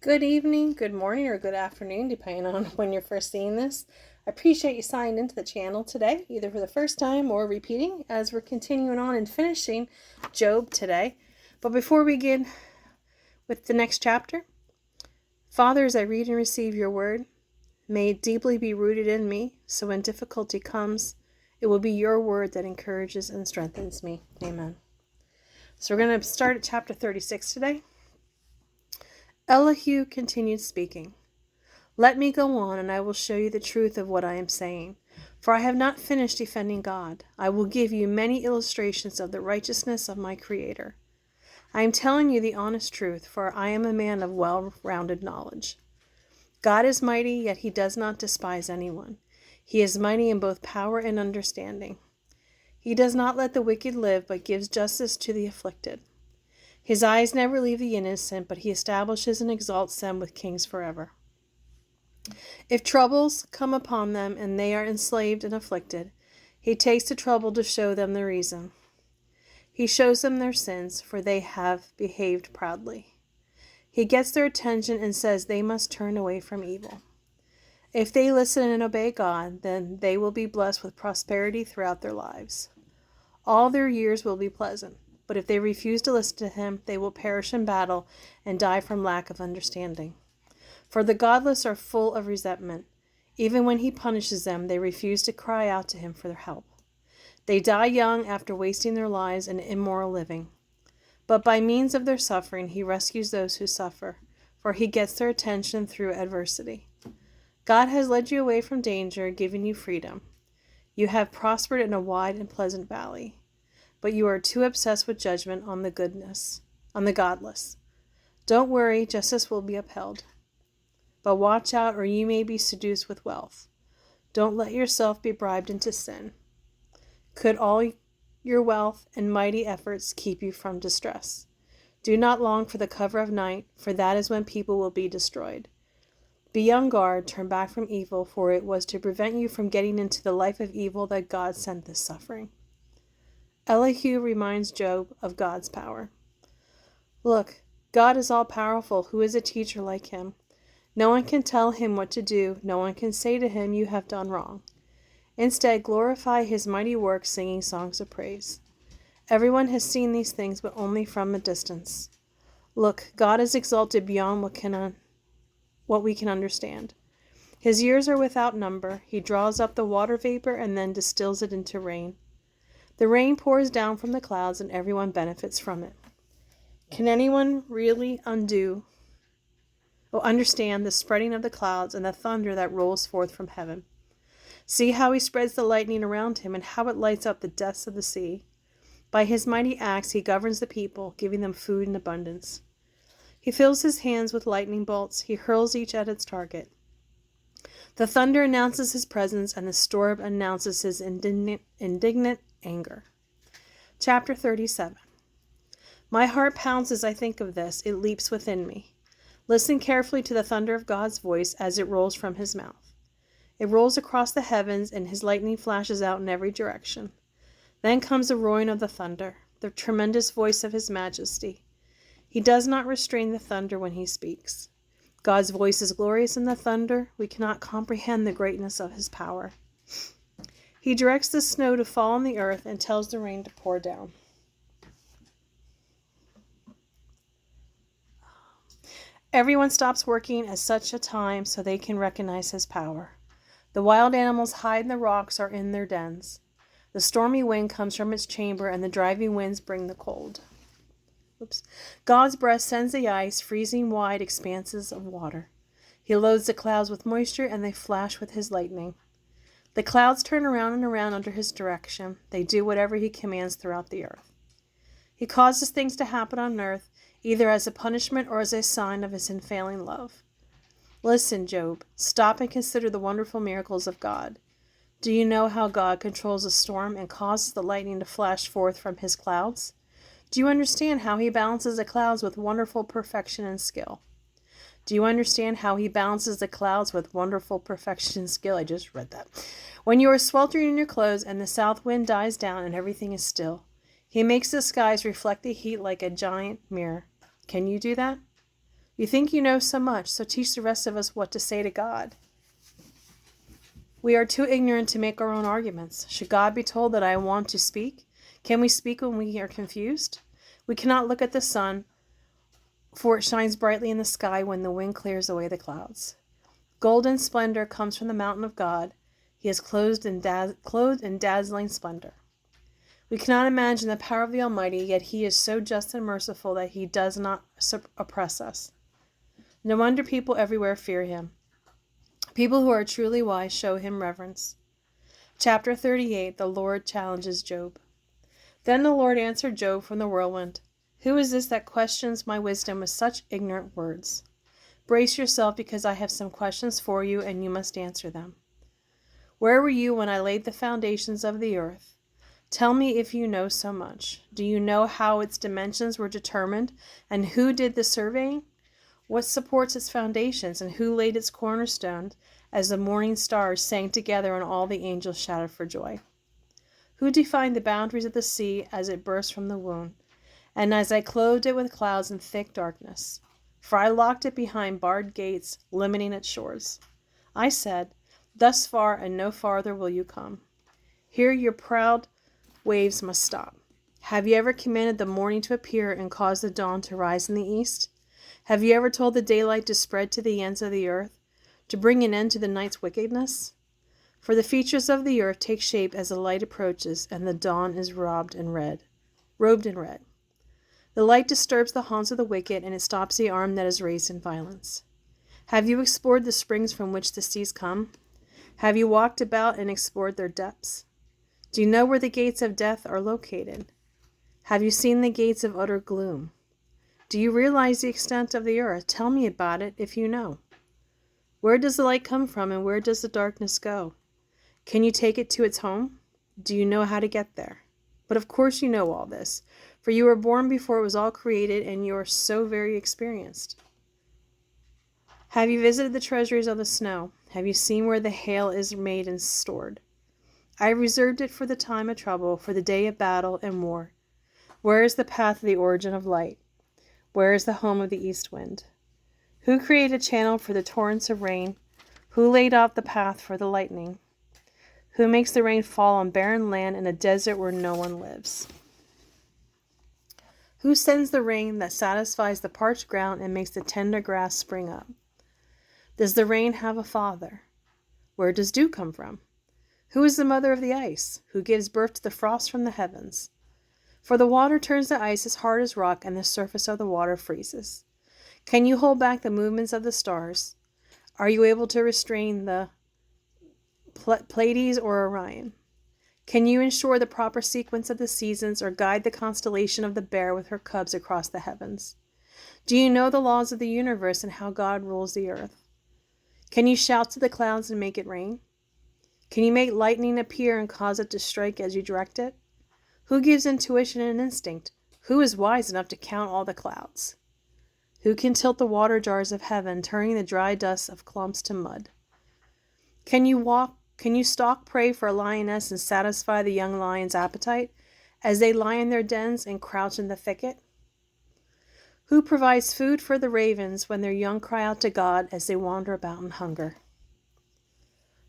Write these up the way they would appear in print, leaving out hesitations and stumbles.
Good evening, good morning, or good afternoon, depending on when you're first seeing this. I appreciate you signed into the channel today, either for the first time or repeating, as we're continuing on and finishing Job today. But before we begin with the next chapter, Father, as I read and receive your word, may it deeply be rooted in me, so when difficulty comes, it will be your word that encourages and strengthens me. Amen. So we're going to start at chapter 36 today. Elihu continued speaking. Let me go on, and I will show you the truth of what I am saying. For I have not finished defending God. I will give you many illustrations of the righteousness of my Creator. I am telling you the honest truth, for I am a man of well-rounded knowledge. God is mighty, yet he does not despise anyone. He is mighty in both power and understanding. He does not let the wicked live, but gives justice to the afflicted. His eyes never leave the innocent, but he establishes and exalts them with kings forever. If troubles come upon them and they are enslaved and afflicted, he takes the trouble to show them the reason. He shows them their sins, for they have behaved proudly. He gets their attention and says they must turn away from evil. If they listen and obey God, then they will be blessed with prosperity throughout their lives. All their years will be pleasant, but if they refuse to listen to him, they will perish in battle and die from lack of understanding. For the godless are full of resentment. Even when he punishes them, they refuse to cry out to him for their help. They die young after wasting their lives in immoral living. But by means of their suffering, he rescues those who suffer, for he gets their attention through adversity. God has led you away from danger, giving you freedom. You have prospered in a wide and pleasant valley, but you are too obsessed with judgment on the godless. Don't worry, justice will be upheld. But watch out, or you may be seduced with wealth. Don't let yourself be bribed into sin. Could all your wealth and mighty efforts keep you from distress? Do not long for the cover of night, for that is when people will be destroyed. Be on guard, turn back from evil, for it was to prevent you from getting into the life of evil that God sent this suffering. Elihu reminds Job of God's power. Look, God is all-powerful. Who is a teacher like him? No one can tell him what to do. No one can say to him, you have done wrong. Instead, glorify his mighty works, singing songs of praise. Everyone has seen these things, but only from a distance. Look, God is exalted beyond what we can understand. His years are without number. He draws up the water vapor and then distills it into rain. The rain pours down from the clouds, and everyone benefits from it. Can anyone really understand the spreading of the clouds and the thunder that rolls forth from heaven? See how he spreads the lightning around him and how it lights up the depths of the sea. By his mighty acts he governs the people, giving them food in abundance. He fills his hands with lightning bolts. He hurls each at its target. The thunder announces his presence, and the storm announces his indignant anger. Chapter 37. My heart pounds as I think of this. It leaps within me. Listen carefully to the thunder of God's voice as it rolls from his mouth. It rolls across the heavens, and his lightning flashes out in every direction. Then comes the roaring of the thunder, the tremendous voice of his majesty. He does not restrain the thunder when he speaks. God's voice is glorious in the thunder. We cannot comprehend the greatness of his power. He directs the snow to fall on the earth and tells the rain to pour down. Everyone stops working at such a time so they can recognize his power. The wild animals hide in the rocks or in their dens. The stormy wind comes from its chamber, and the driving winds bring the cold. God's breath sends the ice, freezing wide expanses of water. He loads the clouds with moisture, and they flash with his lightning. The clouds turn around and around under his direction. They do whatever he commands throughout the earth. He causes things to happen on earth, either as a punishment or as a sign of his unfailing love. Listen, Job. Stop and consider the wonderful miracles of God. Do you know how God controls a storm and causes the lightning to flash forth from his clouds? Do you understand how he balances the clouds with wonderful perfection and skill? Do you understand how he balances the clouds with wonderful perfection and skill? I just read that. When you are sweltering in your clothes and the south wind dies down and everything is still, he makes the skies reflect the heat like a giant mirror. Can you do that? You think you know so much, so teach the rest of us what to say to God. We are too ignorant to make our own arguments. Should God be told that I want to speak? Can we speak when we are confused? We cannot look at the sun, for it shines brightly in the sky when the wind clears away the clouds. Golden splendor comes from the mountain of God. He is clothed in dazzling splendor. We cannot imagine the power of the Almighty, yet He is so just and merciful that He does not oppress us. No wonder people everywhere fear Him. People who are truly wise show Him reverence. Chapter 38, the Lord challenges Job. Then the Lord answered Job from the whirlwind, "Who is this that questions my wisdom with such ignorant words? Brace yourself, because I have some questions for you, and you must answer them. Where were you when I laid the foundations of the earth? Tell me if you know so much. Do you know how its dimensions were determined, and who did the surveying? What supports its foundations, and who laid its cornerstones, as the morning stars sang together and all the angels shouted for joy? Who defined the boundaries of the sea as it burst from the womb, and as I clothed it with clouds and thick darkness? For I locked it behind barred gates, limiting its shores. I said, thus far and no farther will you come. Here your proud waves must stop. Have you ever commanded the morning to appear and caused the dawn to rise in the east? Have you ever told the daylight to spread to the ends of the earth, to bring an end to the night's wickedness? For the features of the earth take shape as the light approaches, and the dawn is robed in red. The light disturbs the haunts of the wicked, and it stops the arm that is raised in violence. Have you explored the springs from which the seas come? Have you walked about and explored their depths? Do you know where the gates of death are located? Have you seen the gates of utter gloom? Do you realize the extent of the earth? Tell me about it if you know. Where does the light come from, and where does the darkness go? Can you take it to its home? Do you know how to get there? But of course you know all this, for you were born before it was all created, and you are so very experienced. Have you visited the treasuries of the snow? Have you seen where the hail is made and stored? I have reserved it for the time of trouble, for the day of battle and war. Where is the path of the origin of light? Where is the home of the east wind? Who created a channel for the torrents of rain? Who laid out the path for the lightning? Who makes the rain fall on barren land in a desert where no one lives? Who sends the rain that satisfies the parched ground and makes the tender grass spring up? Does the rain have a father? Where does dew come from? Who is the mother of the ice? Who gives birth to the frost from the heavens? For the water turns the ice as hard as rock, and the surface of the water freezes. Can you hold back the movements of the stars? Are you able to restrain the Pleiades or Orion? Can you ensure the proper sequence of the seasons, or guide the constellation of the Bear with her cubs across the heavens? Do you know the laws of the universe and how God rules the earth? Can you shout to the clouds and make it rain? Can you make lightning appear and cause it to strike as you direct it? Who gives intuition and instinct? Who is wise enough to count all the clouds? Who can tilt the water jars of heaven, turning the dry dust of clumps to mud? Can you stalk prey for a lioness and satisfy the young lion's appetite, as they lie in their dens and crouch in the thicket? Who provides food for the ravens when their young cry out to God as they wander about in hunger?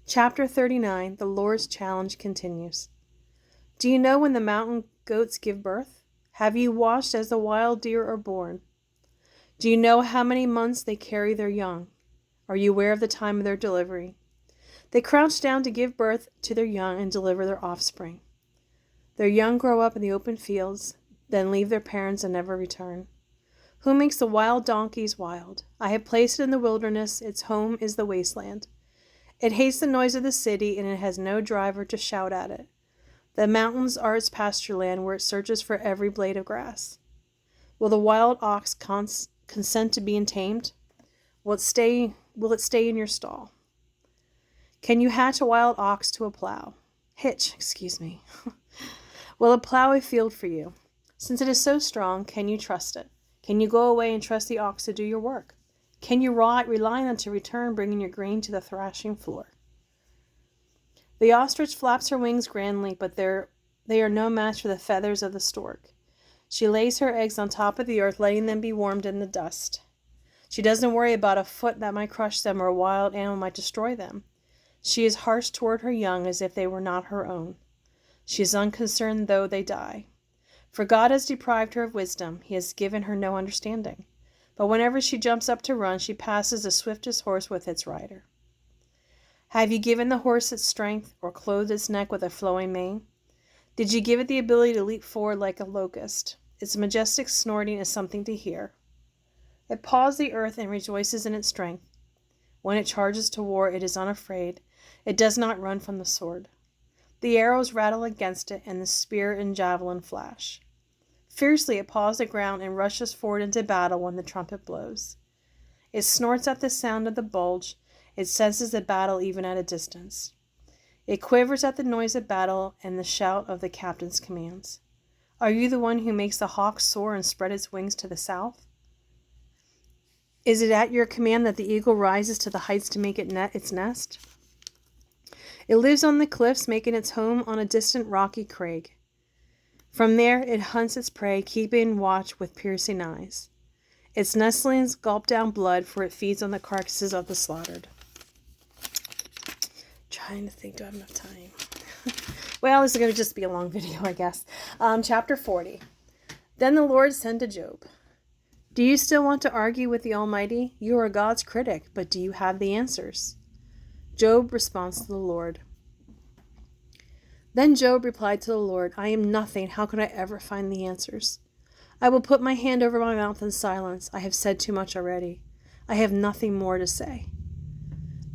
Chapter 39, the Lord's challenge continues. Do you know when the mountain goats give birth? Have you watched as the wild deer are born? Do you know how many months they carry their young? Are you aware of the time of their delivery? They crouch down to give birth to their young and deliver their offspring. Their young grow up in the open fields, then leave their parents and never return. Who makes the wild donkeys wild? I have placed it in the wilderness. Its home is the wasteland. It hates the noise of the city, and it has no driver to shout at it. The mountains are its pasture land, where it searches for every blade of grass. Will the wild ox consent to being tamed? Will it stay in your stall? Can you hitch a wild ox to a plow? Will it plow a field for you? Since it is so strong, can you trust it? Can you go away and trust the ox to do your work? Can you rely on it to return, bringing your grain to the thrashing floor? The ostrich flaps her wings grandly, but they are no match for the feathers of the stork. She lays her eggs on top of the earth, letting them be warmed in the dust. She doesn't worry about a foot that might crush them or a wild animal might destroy them. She is harsh toward her young as if they were not her own. She is unconcerned though they die. For God has deprived her of wisdom. He has given her no understanding. But whenever she jumps up to run, she passes the swiftest horse with its rider. Have you given the horse its strength, or clothed its neck with a flowing mane? Did you give it the ability to leap forward like a locust? Its majestic snorting is something to hear. It paws the earth and rejoices in its strength. When it charges to war, it is unafraid. It does not run from the sword. The arrows rattle against it, and the spear and javelin flash. Fiercely it paws the ground and rushes forward into battle when the trumpet blows. It snorts at the sound of the bulge. It senses the battle even at a distance. It quivers at the noise of battle and the shout of the captain's commands. Are you the one who makes the hawk soar and spread its wings to the south? Is it at your command that the eagle rises to the heights to make its nest? It lives on the cliffs, making its home on a distant rocky crag. From there it hunts its prey, keeping watch with piercing eyes. Its nestlings gulp down blood, for it feeds on the carcasses of the slaughtered. Trying to think, do I have enough time? Well, this is going to just be a long video, I guess. Chapter 40. Then the Lord said to Job, do you still want to argue with the Almighty? You are God's critic, but do you have the answers? Job responds to the Lord. Then Job replied to the Lord, I am nothing. How could I ever find the answers? I will put my hand over my mouth in silence. I have said too much already. I have nothing more to say.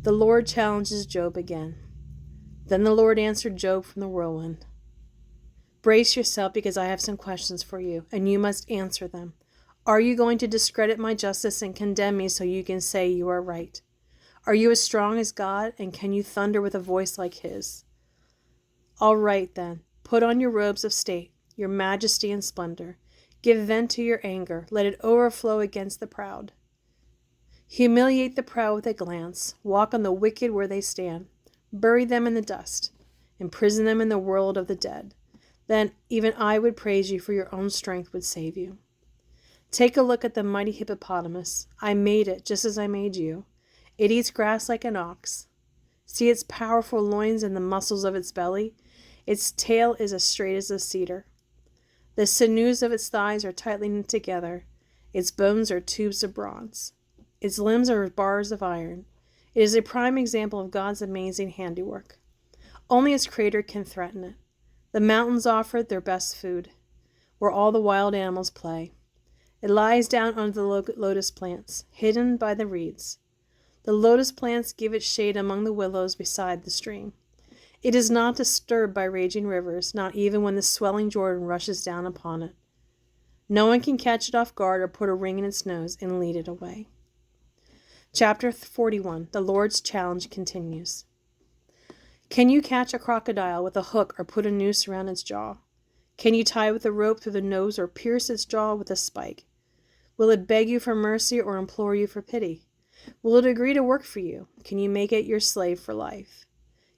The Lord challenges Job again. Then the Lord answered Job from the whirlwind. Brace yourself, because I have some questions for you, and you must answer them. Are you going to discredit my justice and condemn me so you can say you are right? Are you as strong as God, and can you thunder with a voice like his? All right, then, put on your robes of state, your majesty and splendor. Give vent to your anger. Let it overflow against the proud. Humiliate the proud with a glance. Walk on the wicked where they stand. Bury them in the dust. Imprison them in the world of the dead. Then even I would praise you, for your own strength would save you. Take a look at the mighty hippopotamus. I made it just as I made you. It eats grass like an ox. See its powerful loins and the muscles of its belly. Its tail is as straight as a cedar. The sinews of its thighs are tightly knit together. Its bones are tubes of bronze. Its limbs are bars of iron. It is a prime example of God's amazing handiwork. Only its creator can threaten it. The mountains offer it their best food, where all the wild animals play. It lies down under the lotus plants, hidden by the reeds. The lotus plants give it shade among the willows beside the stream. It is not disturbed by raging rivers, not even when the swelling Jordan rushes down upon it. No one can catch it off guard or put a ring in its nose and lead it away. Chapter 41. The Lord's challenge continues. Can you catch a crocodile with a hook or put a noose around its jaw? Can you tie with a rope through the nose or pierce its jaw with a spike? Will it beg you for mercy or implore you for pity? Will it agree to work for you? Can you make it your slave for life?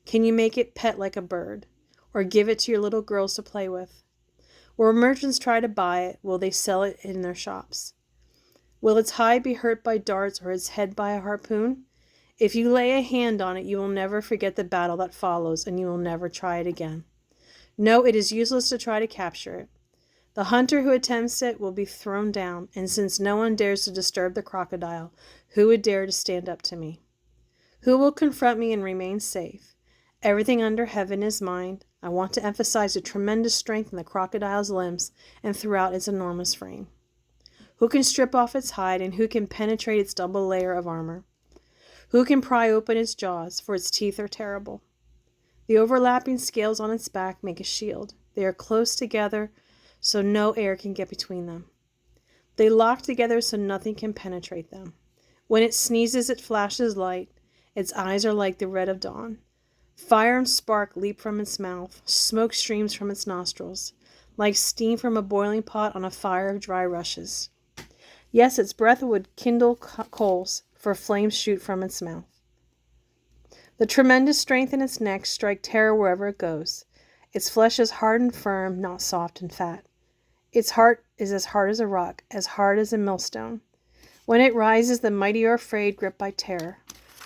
Can you make it pet like a bird, or give it to your little girls to play with? Will merchants try to buy it? Will they sell it in their shops? Will its hide be hurt by darts or its head by a harpoon? If you lay a hand on it, you will never forget the battle that follows, and you will never try it again. No, it is useless to try to capture it. The hunter who attempts it will be thrown down, and since no one dares to disturb the crocodile, who would dare to stand up to me? Who will confront me and remain safe? Everything under heaven is mine. I want to emphasize the tremendous strength in the crocodile's limbs and throughout its enormous frame. Who can strip off its hide, and who can penetrate its double layer of armor? Who can pry open its jaws, for its teeth are terrible? The overlapping scales on its back make a shield. They are close together, so no air can get between them. They lock together so nothing can penetrate them. When it sneezes, it flashes light. Its eyes are like the red of dawn. Fire and spark leap from its mouth. Smoke streams from its nostrils, like steam from a boiling pot on a fire of dry rushes. Yes, its breath would kindle coals, for flames shoot from its mouth. The tremendous strength in its neck strikes terror wherever it goes. Its flesh is hard and firm, not soft and fat. Its heart is as hard as a rock, as hard as a millstone. When it rises, the mighty are afraid, gripped by terror.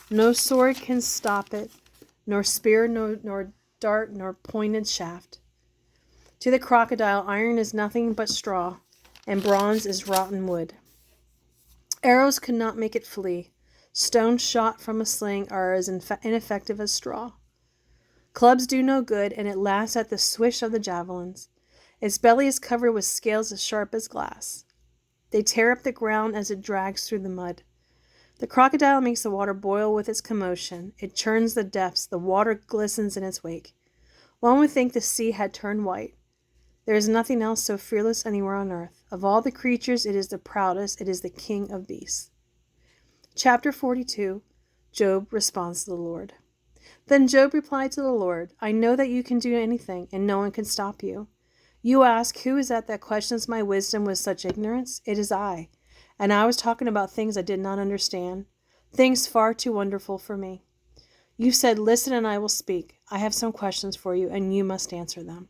No sword can stop it, nor spear, nor dart, nor pointed shaft. To the crocodile, iron is nothing but straw, and bronze is rotten wood. Arrows could not make it flee. Stones shot from a sling are as ineffective as straw. Clubs do no good, and it laughs at the swish of the javelins. Its belly is covered with scales as sharp as glass. They tear up the ground as it drags through the mud. The crocodile makes the water boil with its commotion. It churns the depths. The water glistens in its wake. One would think the sea had turned white. There is nothing else so fearless anywhere on earth. Of all the creatures, it is the proudest. It is the king of beasts. Chapter 42. Job responds to the Lord. Then Job replied to the Lord, I know that you can do anything, and no one can stop you. You ask, who is that questions my wisdom with such ignorance? It is I. And I was talking about things I did not understand, things far too wonderful for me. You said, listen and I will speak. I have some questions for you, and you must answer them.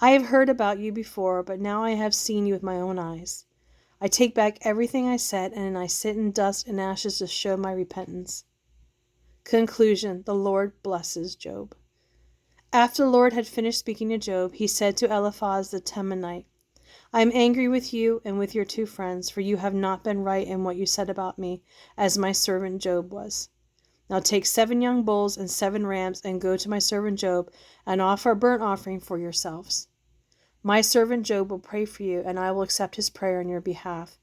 I have heard about you before, but now I have seen you with my own eyes. I take back everything I said, and I sit in dust and ashes to show my repentance. Conclusion. The Lord blesses Job. After the Lord had finished speaking to Job, he said to Elihu the Temanite, I am angry with you and with your 2 friends, for you have not been right in what you said about me, as my servant Job was. Now take 7 young bulls and 7 rams, and go to my servant Job, and offer a burnt offering for yourselves. My servant Job will pray for you, and I will accept his prayer on your behalf.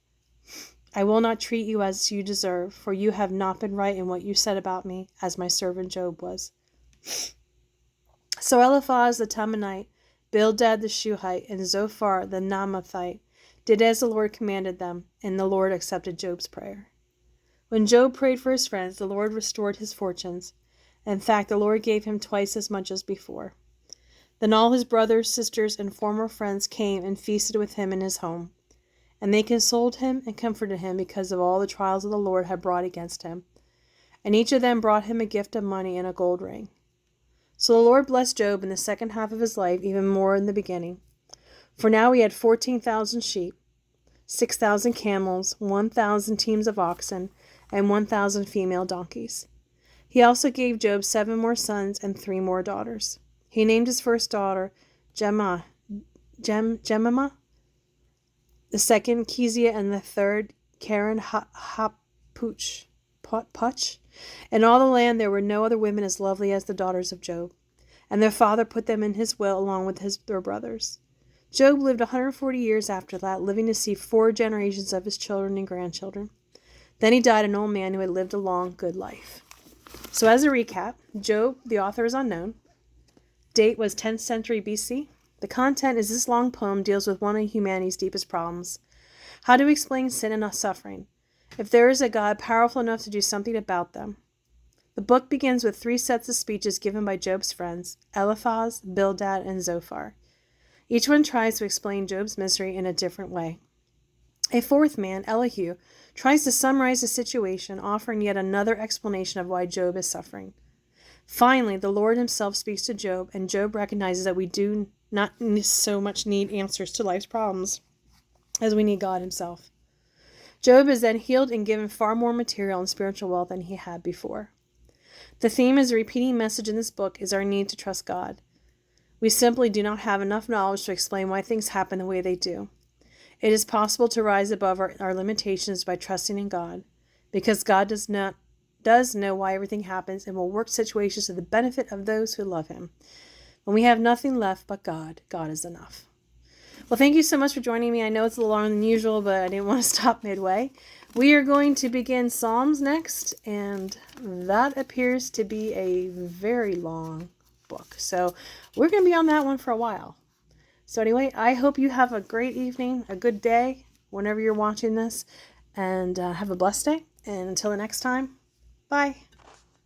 I will not treat you as you deserve, for you have not been right in what you said about me, as my servant Job was. So Eliphaz the Temanite, Bildad the Shuhite, and Zophar the Naamathite did as the Lord commanded them, and the Lord accepted Job's prayer. When Job prayed for his friends, the Lord restored his fortunes. In fact, the Lord gave him twice as much as before. Then all his brothers, sisters, and former friends came and feasted with him in his home. And they consoled him and comforted him because of all the trials of the Lord had brought against him. And each of them brought him a gift of money and a gold ring. So the Lord blessed Job in the second half of his life even more in the beginning. For now he had 14,000 sheep, 6,000 camels, 1,000 teams of oxen, and 1,000 female donkeys. He also gave Job 7 more sons and 3 more daughters. He named his first daughter Jemimah, the second Kezia, and the third Karen Hapuch. In all the land there were no other women as lovely as the daughters of Job, and their father put them in his will along with their brothers. Job lived 140 years after that, living to see 4 generations of his children and grandchildren. Then he died an old man who had lived a long, good life. So as a recap, Job, the author is unknown. Date was 10th century BC. The content is this long poem deals with one of humanity's deepest problems. How to explain sin and suffering, if there is a God powerful enough to do something about them. The book begins with 3 sets of speeches given by Job's friends, Eliphaz, Bildad, and Zophar. Each one tries to explain Job's misery in a different way. A 4th man, Elihu, tries to summarize the situation, offering yet another explanation of why Job is suffering. Finally, the Lord himself speaks to Job, and Job recognizes that we do not so much need answers to life's problems as we need God himself. Job is then healed and given far more material and spiritual wealth than he had before. The theme as a repeating message in this book is our need to trust God. We simply do not have enough knowledge to explain why things happen the way they do. It is possible to rise above our limitations by trusting in God, because God does know why everything happens and will work situations to the benefit of those who love him. When we have nothing left but God, God is enough. Well, thank you so much for joining me. I know it's a little longer than usual, but I didn't want to stop midway. We are going to begin Psalms next, and that appears to be a very long book. So we're going to be on that one for a while. So anyway, I hope you have a great evening, a good day, whenever you're watching this, and have a blessed day. And until the next time, bye.